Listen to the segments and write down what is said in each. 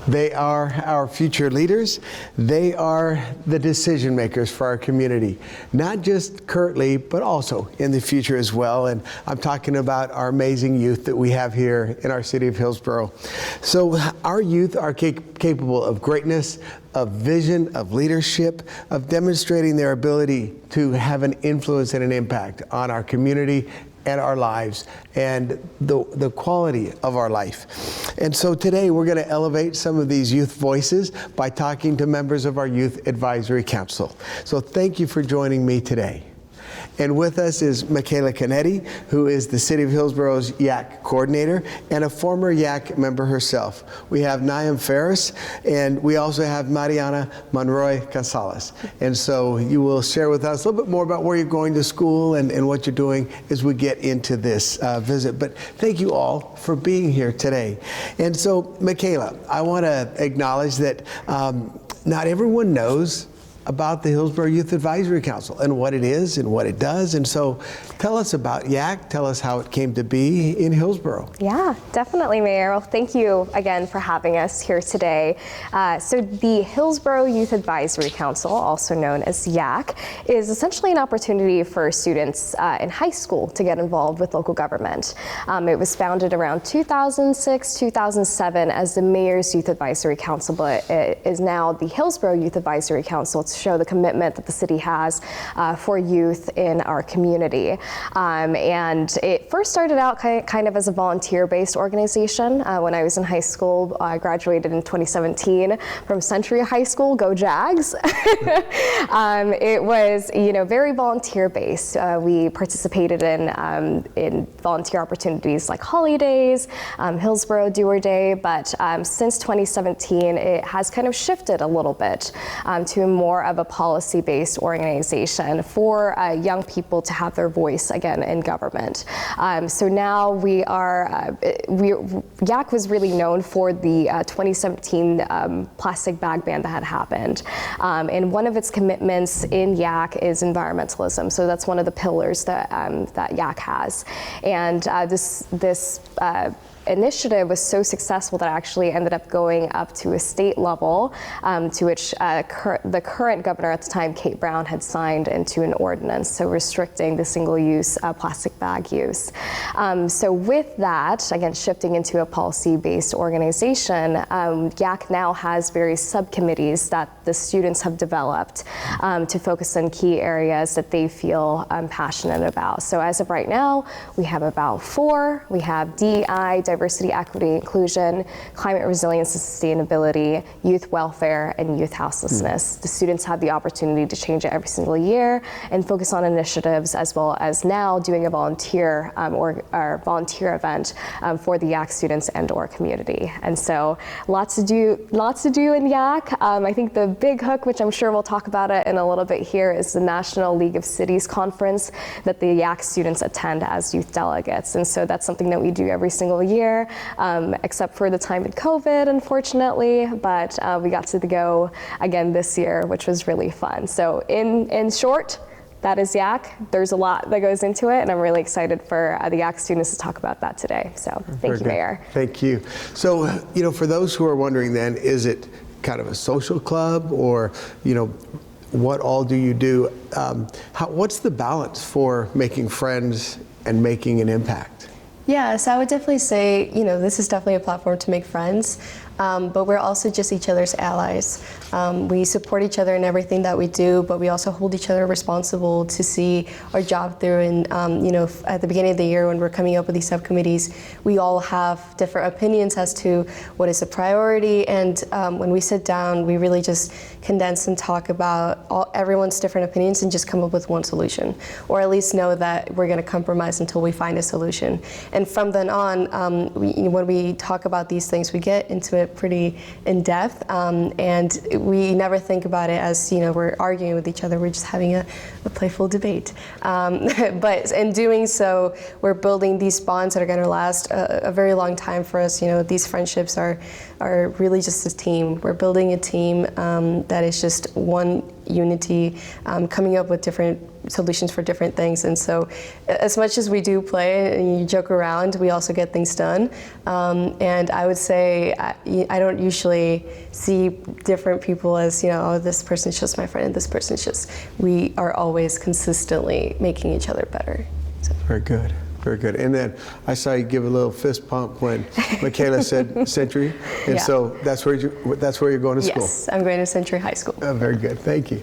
They are our future leaders. They are the decision makers for our community, not just currently, but also in the future as well. And I'm talking about our amazing youth that we have here in our city of Hillsboro. So our youth are capable of greatness, of vision, of leadership, of demonstrating their ability to have an influence and an impact on our community and our lives and the quality of our life. And so today we're going to elevate some of these youth voices by talking to members of our Youth Advisory Council. So thank you for joining me today. And with us is Michaela Canete, who is the City of Hillsboro's YAC coordinator and a former YAC member herself. We have Naim Ferris, and we also have Marian Monroy Gonzalez. And so you will share with us a little bit more about where you're going to school and what you're doing as we get into this visit. But thank you all for being here today. And so, Michaela, I want to acknowledge that not everyone knows about the Hillsboro Youth Advisory Council and what it is and what it does. And so tell us about YAC, tell us how it came to be in Hillsboro. Yeah, definitely, Mayor. Well, thank you again for having us here today. So the Hillsboro Youth Advisory Council, also known as YAC, is essentially an opportunity for students in high school to get involved with local government. It was founded around 2006, 2007 as the Mayor's Youth Advisory Council, but it is now the Hillsboro Youth Advisory Council to show the commitment that the city has for youth in our community. And it first started out kind of as a volunteer-based organization. When I was in high school, I graduated in 2017 from Century High School, go Jags. It was, very volunteer-based. We participated in volunteer opportunities like holidays, Hillsboro Do or Day, but since 2017, it has kind of shifted a little bit to more of a policy-based organization for young people to have their voice again in government. So now we are, YAC was really known for the 2017 plastic bag ban that had happened. And one of its commitments in YAC is environmentalism. So that's one of the pillars that, that YAC has. And this initiative was so successful that I actually ended up going up to a state level, to which the current governor at the time, Kate Brown, had signed into an ordinance, so restricting the single-use plastic bag use. So with that, again, shifting into a policy-based organization, YAC now has various subcommittees that the students have developed to focus on key areas that they feel passionate about. So as of right now, we have about 4. We have DEI, diversity, equity, inclusion, climate resilience and sustainability, youth welfare, and youth houselessness. The students have the opportunity to change it every single year and focus on initiatives, as well as now doing a volunteer or volunteer event for the YAC students and or community. And so lots to do in YAC. I think the big hook, which I'm sure we'll talk about it in a little bit here, is the National League of Cities Conference that the YAC students attend as youth delegates. And so that's something that we do every single year, except for the time in COVID, unfortunately, but we got to go again this year, which was really fun. So in short, that is YAC. There's a lot that goes into it, and I'm really excited for the YAC students to talk about that today. So thank you, Mayor. Thank you. So, for those who are wondering then, is it kind of a social club, or, what all do you do? What's the balance for making friends and making an impact? Yeah, so I would definitely say, this is definitely a platform to make friends, but we're also just each other's allies. We support each other in everything that we do, but we also hold each other responsible to see our job through. And, at the beginning of the year when we're coming up with these subcommittees, we all have different opinions as to what is a priority. And when we sit down, we really just condense and talk about everyone's different opinions and just come up with one solution, or at least know that we're going to compromise until we find a solution. And from then on, when we talk about these things, we get into it pretty in depth, and we never think about it as, we're arguing with each other. We're just having a playful debate. But in doing so, we're building these bonds that are going to last a very long time for us. These friendships are really just a team. We're building a team that is just one unity, coming up with different solutions for different things. And so as much as we do play and you joke around, we also get things done. And I would say I don't usually see different people as, oh, this person's just my friend and this person's just, we are always consistently making each other better. So. Very good. Very good. And then I saw you give a little fist pump when Michaela said Century, and so that's where you're going to school. Yes, I'm going to Century High School. Very good. Thank you.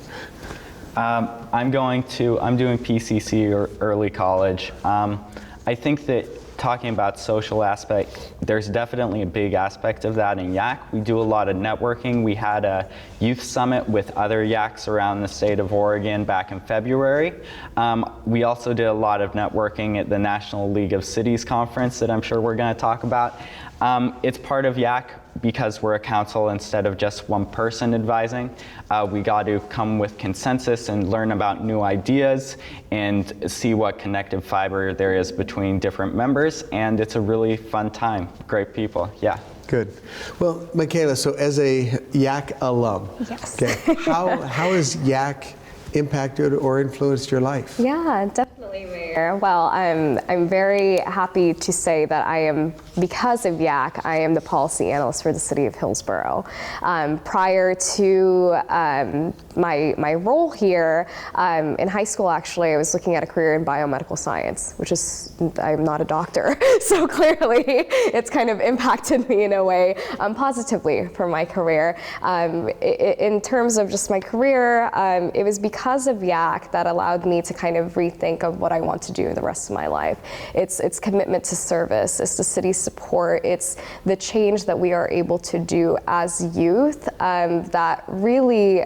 I'm doing PCC or early college. I think that talking about social aspect, there's definitely a big aspect of that in YAC. We do a lot of networking. We had a youth summit with other YACs around the state of Oregon back in February. We also did a lot of networking at the National League of Cities conference that I'm sure we're going to talk about. It's part of YAC because we're a council instead of just one person advising. We got to come with consensus and learn about new ideas and see what connective fiber there is between different members, and it's a really fun time. Great people, yeah. Good. Well, Michaela, so as a YAC alum, Yes. Okay, how has YAC impacted or influenced your life? Yeah, definitely, Mayor. Well, I'm very happy to say that because of YAC, I am the policy analyst for the city of Hillsboro. Prior to my role here, in high school, actually, I was looking at a career in biomedical science, which is, I'm not a doctor, so clearly it's kind of impacted me in a way positively for my career. In terms of just my career, it was because of YAC that allowed me to kind of rethink of what I want to do the rest of my life. It's commitment to service, it's the city's support, it's the change that we are able to do as youth that really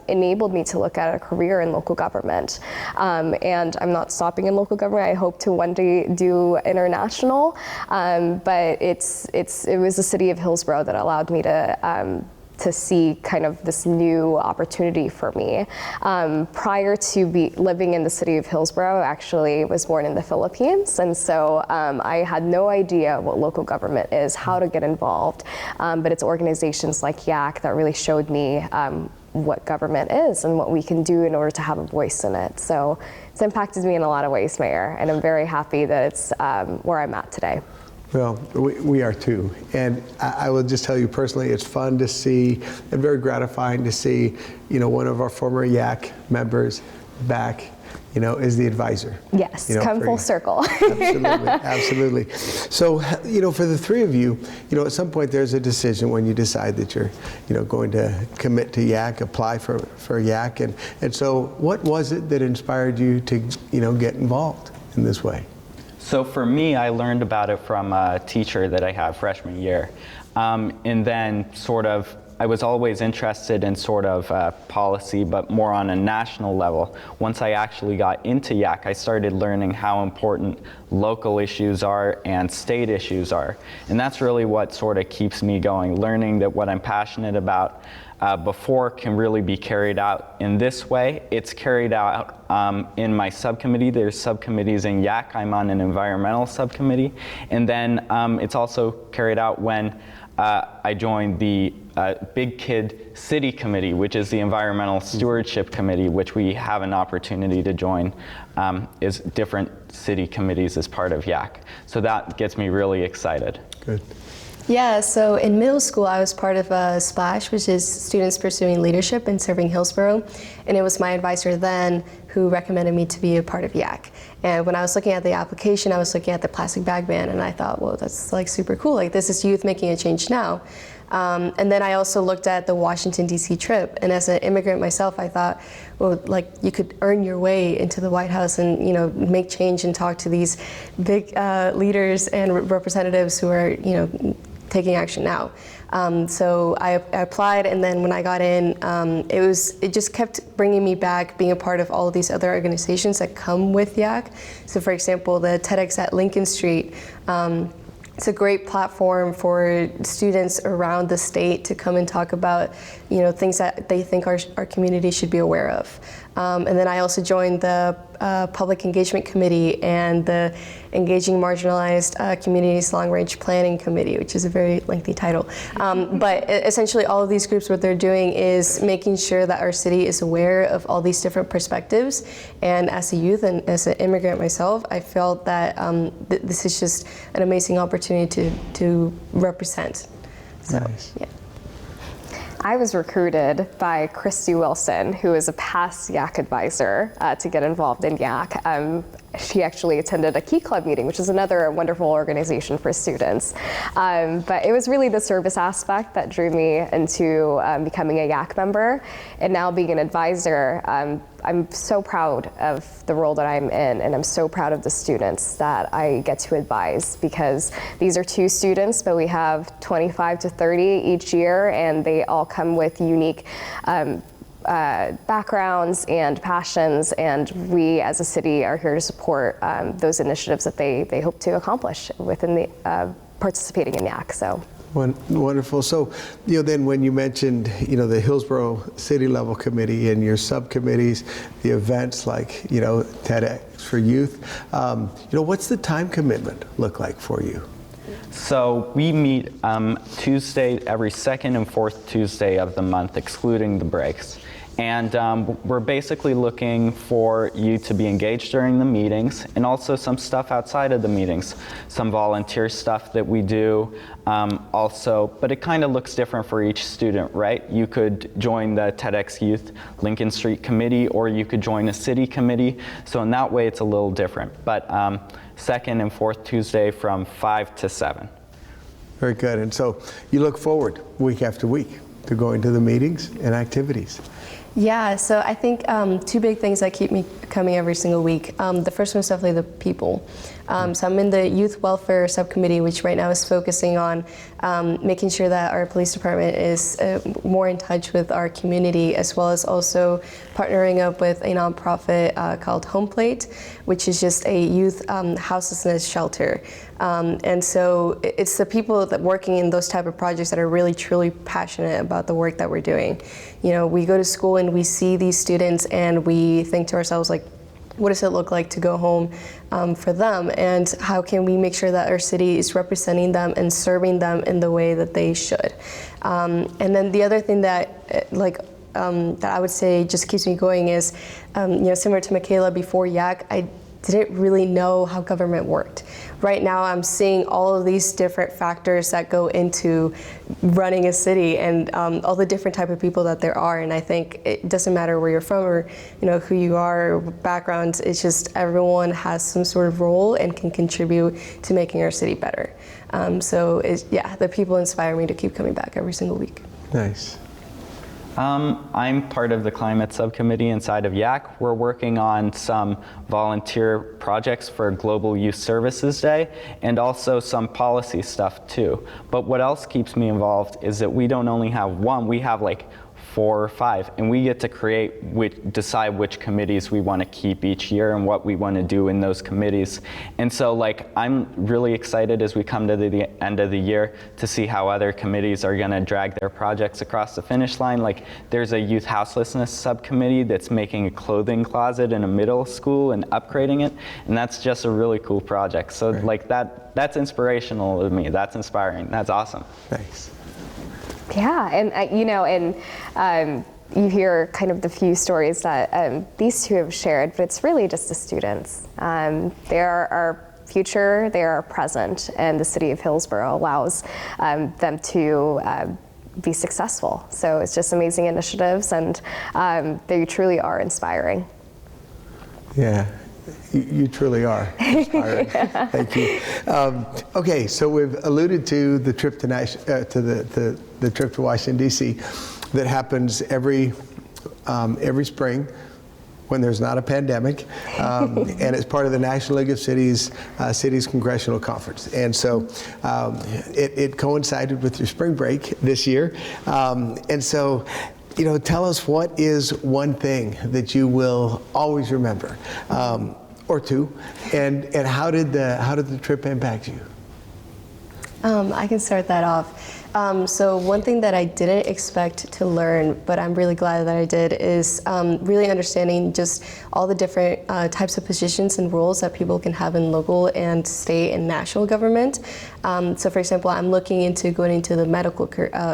enabled me to look at a career in local government. And I'm not stopping in local government. I hope to one day do international, but it was the city of Hillsboro that allowed me to see kind of this new opportunity for me. Prior to living in the city of Hillsboro, I actually was born in the Philippines, and so I had no idea what local government is, how to get involved, but it's organizations like YAC that really showed me what government is and what we can do in order to have a voice in it. So it's impacted me in a lot of ways, Mayor, and I'm very happy that it's where I'm at today. Well, we are too. And I will just tell you personally, it's fun to see and very gratifying to see, one of our former YAC members back, is the advisor. Yes, come full circle. Absolutely, absolutely. So, for the three of you, at some point there's a decision when you decide that you're, going to commit to YAC, apply for YAC. And so what was it that inspired you to, get involved in this way? So for me, I learned about it from a teacher that I had freshman year. And then I was always interested in policy, but more on a national level. Once I actually got into YAC, I started learning how important local issues are and state issues are. And that's really what keeps me going, learning that what I'm passionate about before can really be carried out in this way. It's carried out in my subcommittee. There's subcommittees in YAC. I'm on an environmental subcommittee. And then it's also carried out when I joined the Big Kid City Committee, which is the Environmental Stewardship Committee, which we have an opportunity to join is different city committees as part of YAC. So that gets me really excited. Good. Yeah, so in middle school, I was part of SPLASH, which is Students Pursuing Leadership and Serving Hillsboro. And it was my advisor then who recommended me to be a part of YAC. And when I was looking at the application, I was looking at the plastic bag ban, and I thought, well, that's super cool. This is youth making a change now. And then I also looked at the Washington, D.C. trip. And as an immigrant myself, I thought, well, you could earn your way into the White House and, make change and talk to these big leaders and representatives who are, taking action now. So I applied, and then when I got in, it just kept bringing me back, being a part of all of these other organizations that come with YAC. So for example, the TEDx at Lincoln Street, it's a great platform for students around the state to come and talk about, things that they think our community should be aware of. And then I also joined the Public Engagement Committee and the Engaging Marginalized Communities Long Range Planning Committee, which is a very lengthy title. But essentially all of these groups, what they're doing is making sure that our city is aware of all these different perspectives. And as a youth and as an immigrant myself, I felt that this is just an amazing opportunity to represent. So, nice. Yeah. I was recruited by Christy Wilson, who is a past YAC advisor, to get involved in YAC. She actually attended a Key Club meeting, which is another wonderful organization for students. But it was really the service aspect that drew me into becoming a YAC member. And now being an advisor, I'm so proud of the role that I'm in, and I'm so proud of the students that I get to advise, because these are 2 students, but we have 25 to 30 each year, and they all come with unique backgrounds and passions, and we as a city are here to support those initiatives that they hope to accomplish within the participating in YAC. So. Wonderful. So, then when you mentioned, the Hillsboro City Level Committee and your subcommittees, the events like, TEDx for youth, what's the time commitment look like for you? So we meet Tuesday, every second and fourth Tuesday of the month, excluding the breaks. And we're basically looking for you to be engaged during the meetings, and also some stuff outside of the meetings, some volunteer stuff that we do also, but it kind of looks different for each student, right? You could join the TEDx Youth Lincoln Street Committee, or you could join a city committee. So in that way, it's a little different. But second and fourth Tuesday from 5 to 7. Very good. And so you look forward week after week to going to the meetings and activities. Yeah, so I think 2 big things that keep me coming every single week. The first one is definitely the people. So I'm in the Youth Welfare Subcommittee, which right now is focusing on making sure that our police department is more in touch with our community, as well as also partnering up with a nonprofit called Home Plate, which is just a youth houselessness shelter. And so it's the people that working in those type of projects that are really truly passionate about the work that we're doing. We go to school and we see these students and we think to ourselves, like, what does it look like to go home for them, and how can we make sure that our city is representing them and serving them in the way that they should. And then the other thing that that I would say just keeps me going is, similar to Michaela before YAC, I didn't really know how government worked. Right now I'm seeing all of these different factors that go into running a city, and all the different type of people that there are, and I think it doesn't matter where you're from or who you are or background, it's just everyone has some sort of role and can contribute to making our city better. So the people inspire me to keep coming back every single week. Nice. I'm part of the climate subcommittee inside of YAC. We're working on some volunteer projects for Global Youth Services Day, and also some policy stuff too. But what else keeps me involved is that we don't only have one, we have like 4 or 5, and we get to decide which committees we want to keep each year and what we want to do in those committees. And so I'm really excited as we come to the end of the year to see how other committees are going to drag their projects across the finish line. Like, there's a youth houselessness subcommittee that's making a clothing closet in a middle school and upgrading it, and that's just a really cool project. So right. That's inspirational to me. That's inspiring. That's awesome. Thanks. Yeah, and you hear kind of the few stories that these 2 have shared, but it's really just the students. They're our future, they are our present, and the city of Hillsboro allows them to be successful. So it's just amazing initiatives, and they truly are inspiring. Yeah. You truly are inspiring. Yeah. Thank you. Okay, so we've alluded to the trip to the trip to Washington D.C. that happens every spring when there's not a pandemic, and it's part of the National League of Cities Congressional Conference. And so it coincided with your spring break this year, and so. Tell us, what is one thing that you will always remember, or 2, and how did the trip impact you? I can start that off. So one thing that I didn't expect to learn, but I'm really glad that I did, is really understanding just all the different types of positions and roles that people can have in local and state and national government. So for example, I'm looking into going into the medical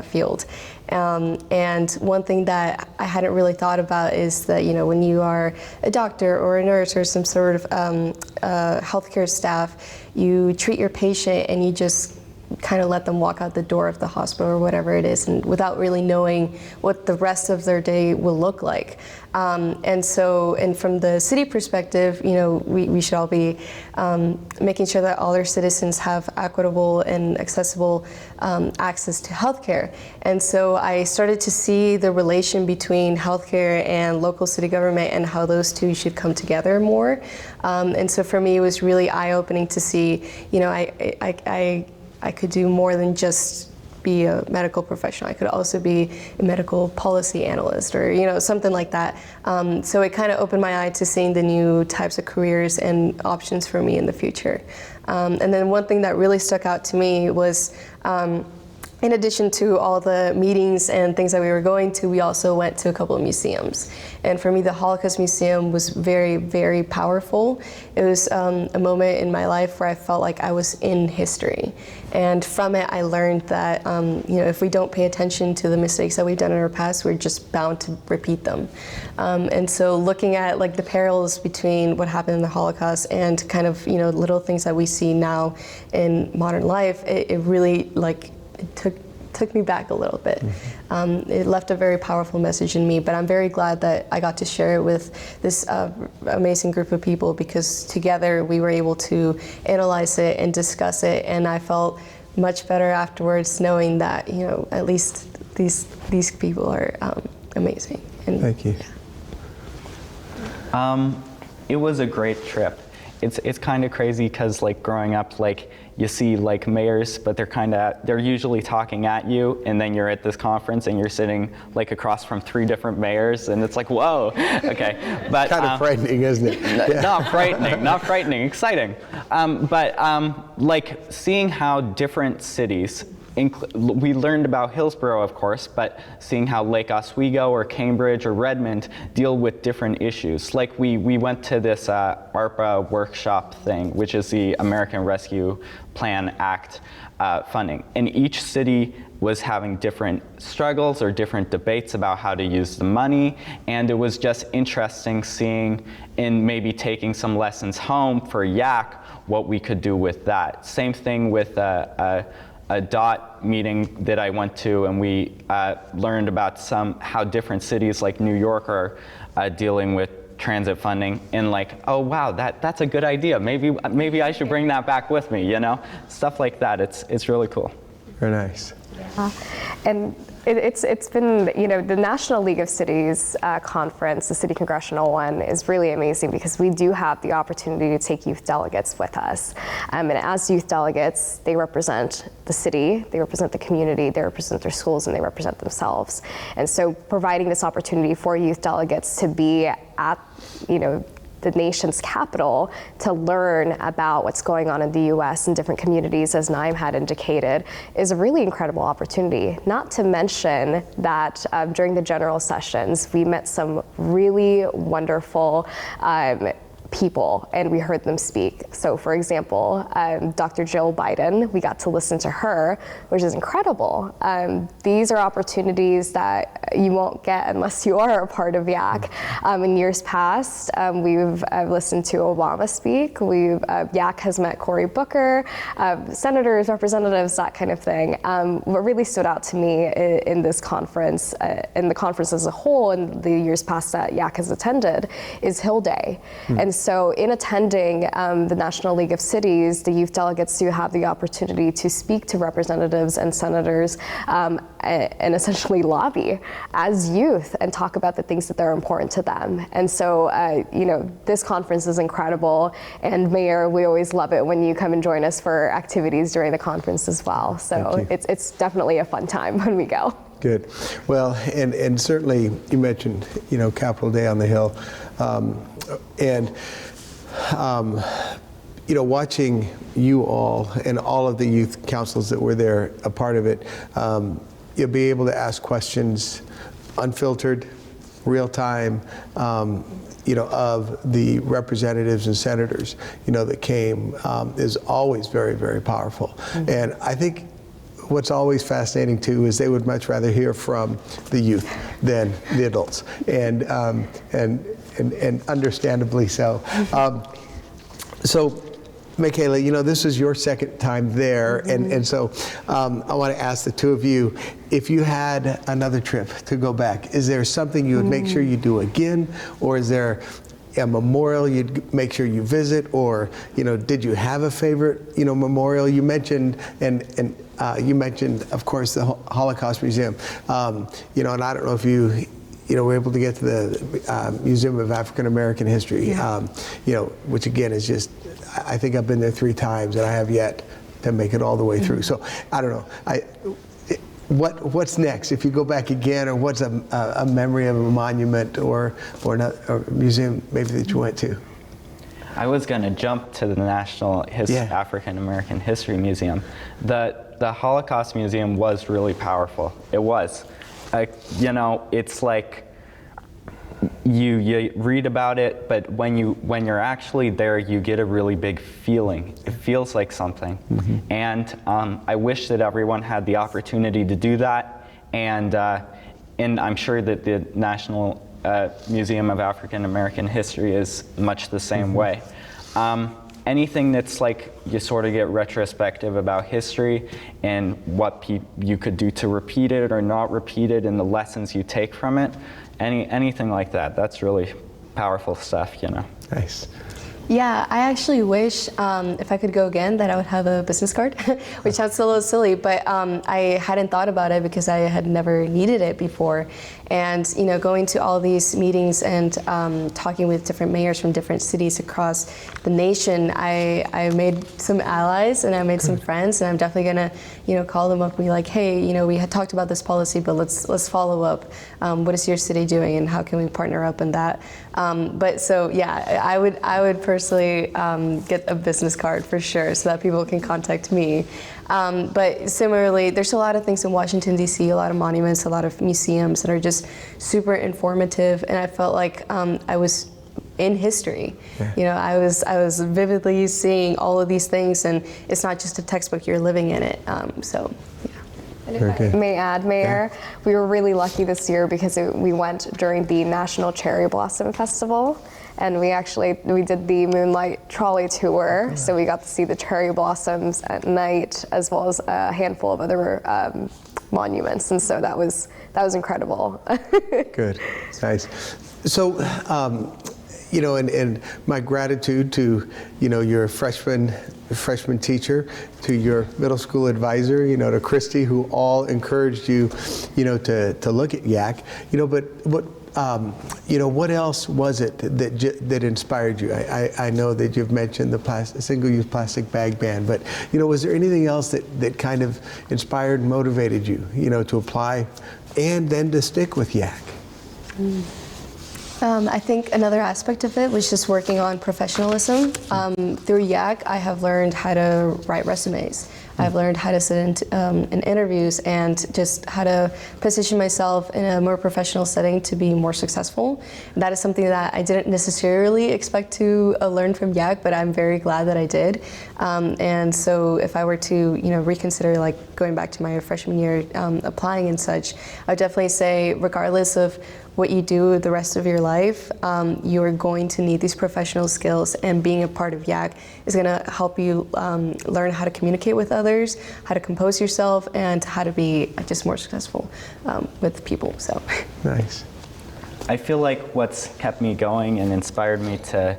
field. And one thing that I hadn't really thought about is that, you know, when you are a doctor or a nurse or some sort of healthcare staff, you treat your patient and you just kind of let them walk out the door of the hospital or whatever it is, and without really knowing what the rest of their day will look like. And from the city perspective, you know, we should all be making sure that all our citizens have equitable and accessible access to healthcare. And so I started to see the relation between healthcare and local city government and how those two should come together more. And so for me, it was really eye-opening to see, you know, I could do more than just be a medical professional. I could also be a medical policy analyst or, you know, something like that. So it kind of opened my eye to seeing the new types of careers and options for me in the future. And then one thing that really stuck out to me was, in addition to all the meetings and things that we were going to, we also went to a couple of museums. And for me, the Holocaust Museum was very, very powerful. It was a moment in my life where I felt like I was in history. And from it, I learned that, you know, if we don't pay attention to the mistakes that we've done in our past, we're just bound to repeat them. And so looking at like the parallels between what happened in the Holocaust and kind of, you know, little things that we see now in modern life, it really took me back a little bit. It left a very powerful message in me, but I'm very glad that I got to share it with this amazing group of people, because together we were able to analyze it and discuss it, and I felt much better afterwards knowing that, you know, at least these people are amazing. And, Thank you. Yeah. It was a great trip. It's kind of crazy because, like, growing up, like, you see like mayors, but they're usually talking at you, and then you're at this conference and you're sitting like across from 3 different mayors, and it's like, whoa, okay. But Kind of frightening, isn't it? Yeah. Not frightening, exciting. Like seeing how different cities, we learned about Hillsboro, of course, but seeing how Lake Oswego or Cambridge or Redmond deal with different issues. Like we went to this ARPA workshop thing, which is the American Rescue Plan Act funding. And each city was having different struggles or different debates about how to use the money. And it was just interesting seeing and maybe taking some lessons home for YAC, what we could do with that. Same thing with a DOT meeting that I went to, and we learned about how different cities like New York are dealing with transit funding, and like, oh wow, that's a good idea. Maybe I should bring that back with me, you know? Stuff like that. It's really cool. Very nice. Yeah. And it's been, you know, the National League of Cities conference, the City Congressional one, is really amazing because we do have the opportunity to take youth delegates with us. And as youth delegates, they represent the city, they represent the community, they represent their schools, and they represent themselves. And so providing this opportunity for youth delegates to be at, you know, the nation's capital to learn about what's going on in the U.S. and different communities, as Naim had indicated, is a really incredible opportunity. Not to mention that during the general sessions, we met some really wonderful people, and we heard them speak. So for example, Dr. Jill Biden, we got to listen to her, which is incredible. These are opportunities that you won't get unless you are a part of YAC. In years past, we've listened to Obama speak. YAC has met Cory Booker, senators, representatives, that kind of thing. What really stood out to me in this conference, and the conference as a whole in the years past that YAC has attended, is Hill Day. And so in attending the National League of Cities, the youth delegates do have the opportunity to speak to representatives and senators and essentially lobby as youth and talk about the things that are important to them. And so, you know, this conference is incredible. And Mayor, we always love it when you come and join us for activities during the conference as well. So it's definitely a fun time when we go. Good. Well, and certainly you mentioned, you know, Capitol Day on the Hill. watching you all and all of the youth councils that were there, a part of it, you'll be able to ask questions unfiltered, real time, of the representatives and senators, that came, is always very, very powerful. Mm-hmm. And I think what's always fascinating too is they would much rather hear from the youth than the adults, and understandably so. So, Michaela, this is your second time there, mm-hmm. and so I want to ask the two of you, if you had another trip to go back, is there something you would make sure you do again, or is there a memorial you'd make sure you visit, or did you have a favorite memorial? You mentioned you mentioned, of course, the Holocaust Museum, and I don't know if you were able to get to the Museum of African American History, yeah. Which again is just, I think I've been there 3 times and I have yet to make it all the way mm-hmm. through. So I don't know. What's next if you go back again, or what's a memory of a monument or a museum maybe that you went to? I was going to jump to the National African American History Museum. The Holocaust Museum was really powerful. It was. It's like you read about it, but when you're actually there, you get a really big feeling. It feels like something. Mm-hmm. And I wish that everyone had the opportunity to do that. And I'm sure that the National Museum of African American History is much the same mm-hmm. way. Anything that's like you sort of get retrospective about history and what you could do to repeat it or not repeat it, and the lessons you take from it, anything like that, that's really powerful stuff, Nice. Yeah, I actually wish if I could go again that I would have a business card, which sounds a little silly, but I hadn't thought about it because I had never needed it before. And going to all these meetings and talking with different mayors from different cities across the nation, I made some allies and I made some friends, and I'm definitely gonna call them up and be like, hey, we had talked about this policy, but let's follow up. What is your city doing, and how can we partner up in that? But so yeah, I would personally get a business card for sure, so that people can contact me. But similarly, there's a lot of things in Washington, D.C., a lot of monuments, a lot of museums that are just super informative, and I felt like I was in history. Yeah. I was vividly seeing all of these things, and it's not just a textbook, you're living in it. So, yeah. And if I may add, Mayor, we were really lucky this year because we went during the National Cherry Blossom Festival. And we did the Moonlight Trolley Tour, so we got to see the cherry blossoms at night, as well as a handful of other monuments, and so that was incredible. Good, nice. So, and my gratitude to your freshman teacher, to your middle school advisor, to Christy, who all encouraged you, to look at YAC, but what else was it that inspired you? I know that you've mentioned the single-use plastic bag ban, but was there anything else that kind of inspired and motivated you, to apply and then to stick with YAC? I think another aspect of it was just working on professionalism. Through YAC, I have learned how to write resumes. I've learned how to sit in interviews and just how to position myself in a more professional setting to be more successful. And that is something that I didn't necessarily expect to learn from YAC, but I'm very glad that I did. And so if I were to reconsider like going back to my freshman year applying and such, I would definitely say regardless of what you do the rest of your life, you are going to need these professional skills, and being a part of YAC is going to help you learn how to communicate with others, how to compose yourself, and how to be just more successful with people. So nice. I feel like what's kept me going and inspired me to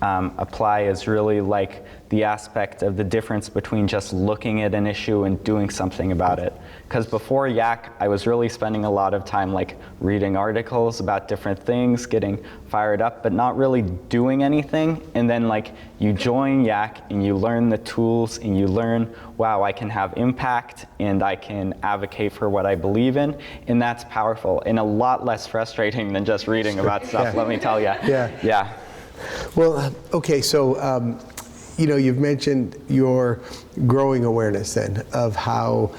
apply is really like the aspect of the difference between just looking at an issue and doing something about it. Because before YAC, I was really spending a lot of time like reading articles about different things, getting fired up, but not really doing anything. And then like you join YAC and you learn the tools and you learn, wow, I can have impact and I can advocate for what I believe in. And that's powerful and a lot less frustrating than just reading about stuff, let me tell you. Yeah. Yeah. Well, okay, so you've mentioned your growing awareness then of how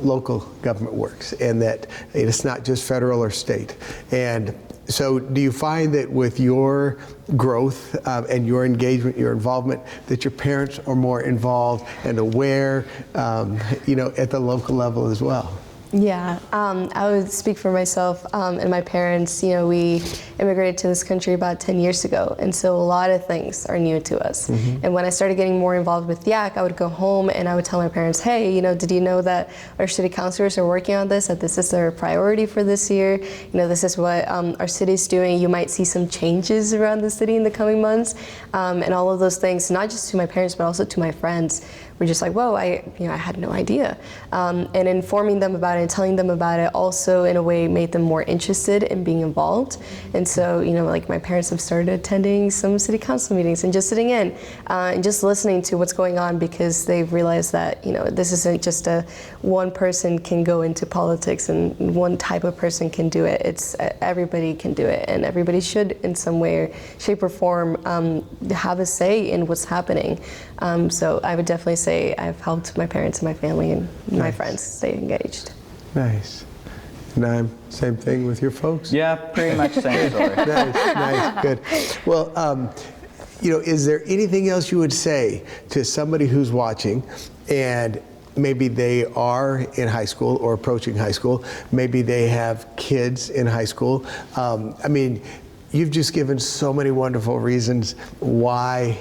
local government works, and that it's not just federal or state. And so do you find that with your growth and your engagement, your involvement, that your parents are more involved and aware, at the local level as well? Yeah, I would speak for myself and my parents. We immigrated to this country about 10 years ago, and so a lot of things are new to us. And when I started getting more involved with YAC, I would go home and I would tell my parents, hey, did you know that our city councilors are working on this, that this is their priority for this year? This is what our city's doing. You might see some changes around the city in the coming months, and all of those things, not just to my parents, but also to my friends. We're just like, whoa, I had no idea. And informing them about it and telling them about it also in a way made them more interested in being involved. And so, like my parents have started attending some city council meetings and just sitting in and just listening to what's going on, because they've realized that, this isn't just one person can go into politics and one type of person can do it. It's everybody can do it, and everybody should in some way, shape or form have a say in what's happening. So I would definitely say I've helped my parents and my family and my friends stay engaged. Nice. Naim, same thing with your folks? Yeah, pretty much same story. Nice, good. Well, is there anything else you would say to somebody who's watching and maybe they are in high school or approaching high school, maybe they have kids in high school? You've just given so many wonderful reasons why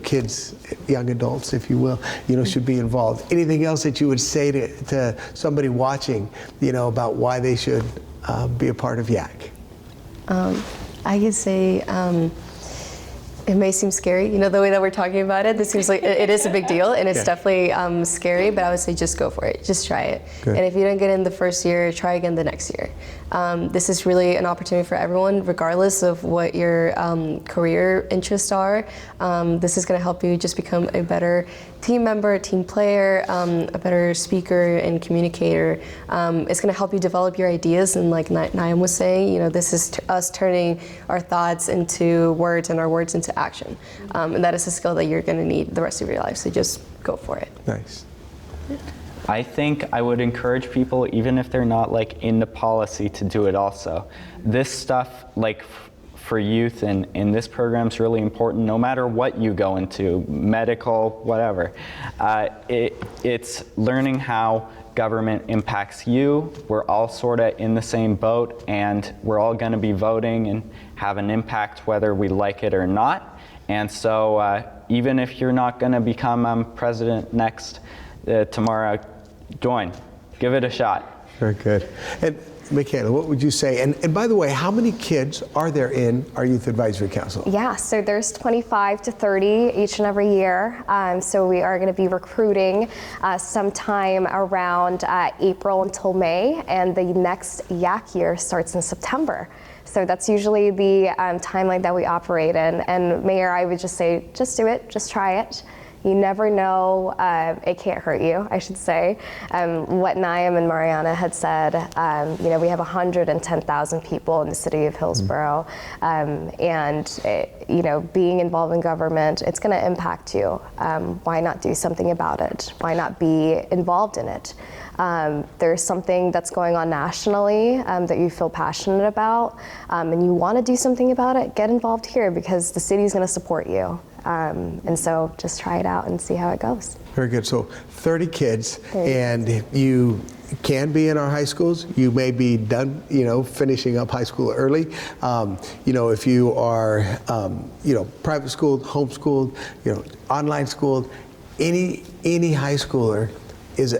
kids, young adults, if you will, should be involved. Anything else that you would say to somebody watching, about why they should be a part of YAC? I could say it may seem scary, the way that we're talking about it. This seems like it is a big deal, and it's definitely scary, but I would say just go for it. Just try it. Good. And if you don't get in the first year, try again the next year. This is really an opportunity for everyone, regardless of what your career interests are. This is going to help you just become a better team member, team player, a better speaker and communicator. It's going to help you develop your ideas, and like Naim was saying, this is us turning our thoughts into words and our words into action. And that is a skill that you're going to need the rest of your life, so just go for it. Nice. I think I would encourage people, even if they're not into policy, to do it also. This stuff, for youth and in this program is really important, no matter what you go into, medical, whatever. It's learning how government impacts you. We're all sort of in the same boat, and we're all going to be voting and have an impact whether we like it or not. And so even if you're not going to become president next tomorrow, join. Give it a shot. Very good. And Michaela, what would you say? And by the way, how many kids are there in our Youth Advisory Council? Yeah, so there's 25 to 30 each and every year. So we are going to be recruiting sometime around April until May, and the next YAC year starts in September. So that's usually the timeline that we operate in. And Mayor, I would just say, just do it, just try it. You never know, it can't hurt you, I should say. What Naim and Marian had said, we have 110,000 people in the city of Hillsboro, being involved in government, it's going to impact you. Why not do something about it? Why not be involved in it? There's something that's going on nationally that you feel passionate about, and you want to do something about it, get involved here, because the city is going to support you. And so just try it out and see how it goes. Very good. So 30 kids, and you can be in our high schools. You may be done, finishing up high school early. If you are, private schooled, homeschooled, online schooled, any high schooler is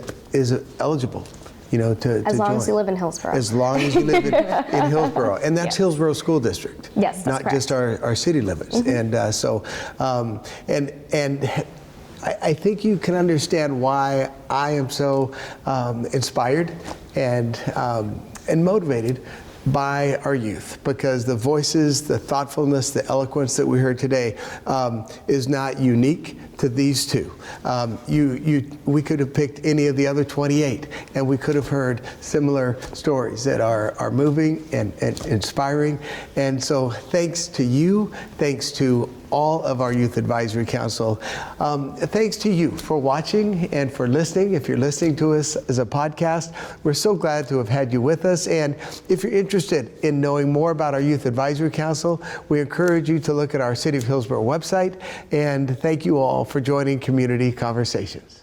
eligible. To as long join. as you live in Hillsboro. As long as you live in Hillsboro, and that's Hillsboro School District. Yes, that's not correct. just our city limits. And I think you can understand why I am so inspired and motivated by our youth, because the voices, the thoughtfulness, the eloquence that we heard today is not unique to these two. We could have picked any of the other 28, and we could have heard similar stories that are moving and inspiring. And so thanks to you, thanks to all of our Youth Advisory Council. Thanks to you for watching and for listening. If you're listening to us as a podcast, we're so glad to have had you with us. And if you're interested in knowing more about our Youth Advisory Council, we encourage you to look at our City of Hillsboro website. And thank you all for joining Community Conversations.